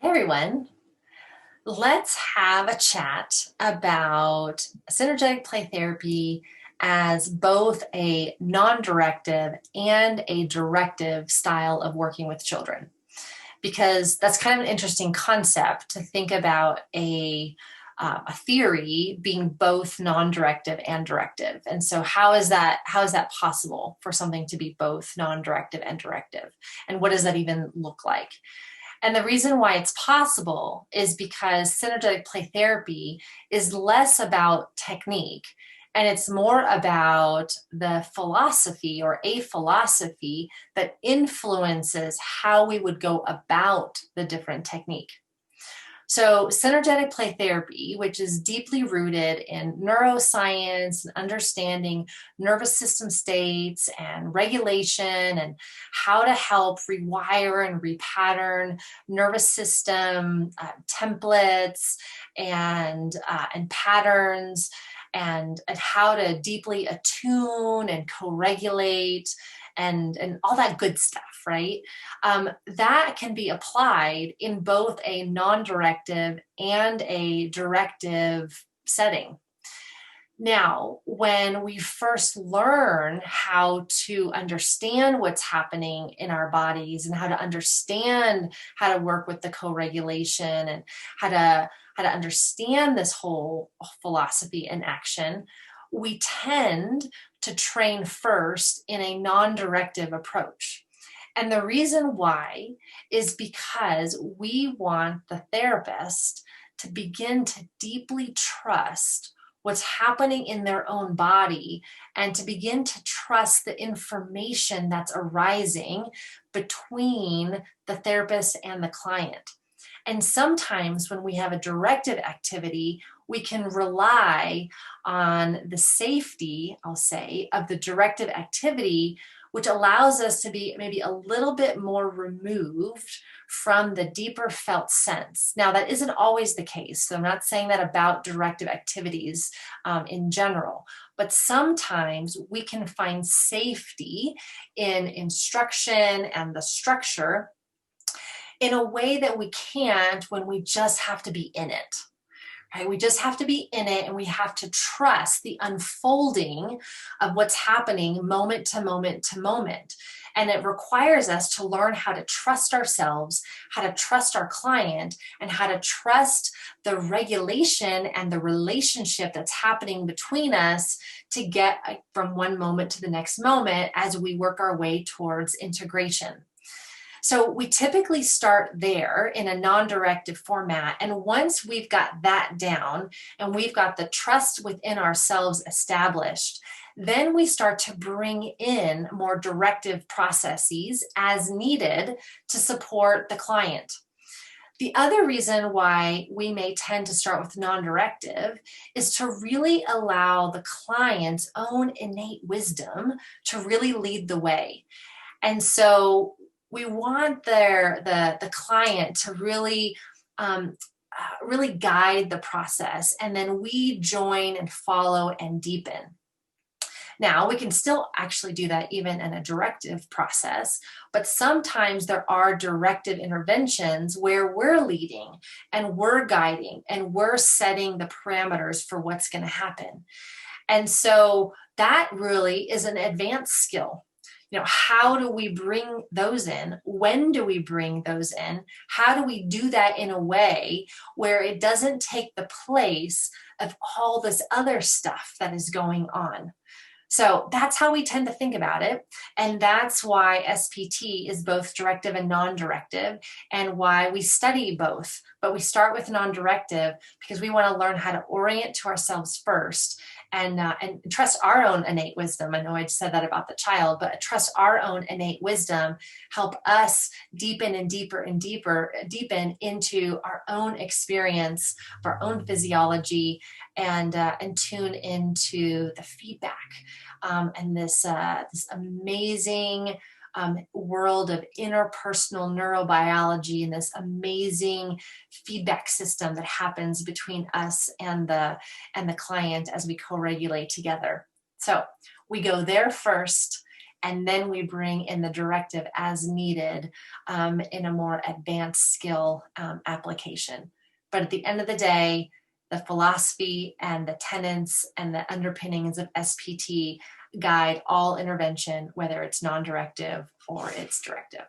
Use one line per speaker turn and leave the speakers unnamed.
Hey everyone, let's have a chat about synergetic play therapy as both a non-directive and a directive style of working with children. Because that's kind of an interesting concept to think about a theory being both non-directive and directive. And so how is that possible for something to be both non-directive and directive? And what does that even look like? And the reason why it's possible is because synergetic play therapy is less about technique and it's more about the philosophy or a philosophy that influences how we would go about the different technique. So, synergetic play therapy, which is deeply rooted in neuroscience and understanding nervous system states and regulation and how to help rewire and repattern nervous system templates and patterns and how to deeply attune and co-regulate and all that good stuff, right? That can be applied in both a non-directive and a directive setting. Now, when we first learn how to understand what's happening in our bodies and how to understand how to work with the co-regulation and how to understand this whole philosophy in action, we tend to train first in a non-directive approach. And the reason why is because we want the therapist to begin to deeply trust what's happening in their own body and to begin to trust the information that's arising between the therapist and the client. And sometimes when we have a directive activity, we can rely on the safety, I'll say, of the directive activity, which allows us to be maybe a little bit more removed from the deeper felt sense. Now, that isn't always the case. So I'm not saying that about directive activities in general, but sometimes we can find safety in instruction and the structure in a way that we can't when we just have to be in it. Right? We just have to be in it and we have to trust the unfolding of what's happening moment to moment to moment. And it requires us to learn how to trust ourselves, how to trust our client, and how to trust the regulation and the relationship that's happening between us to get from one moment to the next moment as we work our way towards integration. So we typically start there in a non-directive format. And once we've got that down and we've got the trust within ourselves established, then we start to bring in more directive processes as needed to support the client. The other reason why we may tend to start with non-directive is to really allow the client's own innate wisdom to really lead the way. And so we want the client to really really guide the process, and then we join and follow and deepen. Now, we can still actually do that even in a directive process, but sometimes there are directive interventions where we're leading and we're guiding and we're setting the parameters for what's going to happen. And so that really is an advanced skill. How do we bring those in? When do we bring those in? How do we do that in a way where it doesn't take the place of all this other stuff that is going on? So that's how we tend to think about it. And that's why SPT is both directive and non-directive, and why we study both. But we start with non-directive because we want to learn how to orient to ourselves first and trust our own innate wisdom. I know I said that about the child, but trust our own innate wisdom, help us deepen and deeper and deepen into our own experience, our own physiology, and tune into the feedback and this amazing world of interpersonal neurobiology and this amazing feedback system that happens between us and the client as we co-regulate together. So we go there first, and then we bring in the directive as needed in a more advanced skill application. But at the end of the day, the philosophy and the tenets and the underpinnings of SPT guide all intervention, whether it's non-directive or it's directive.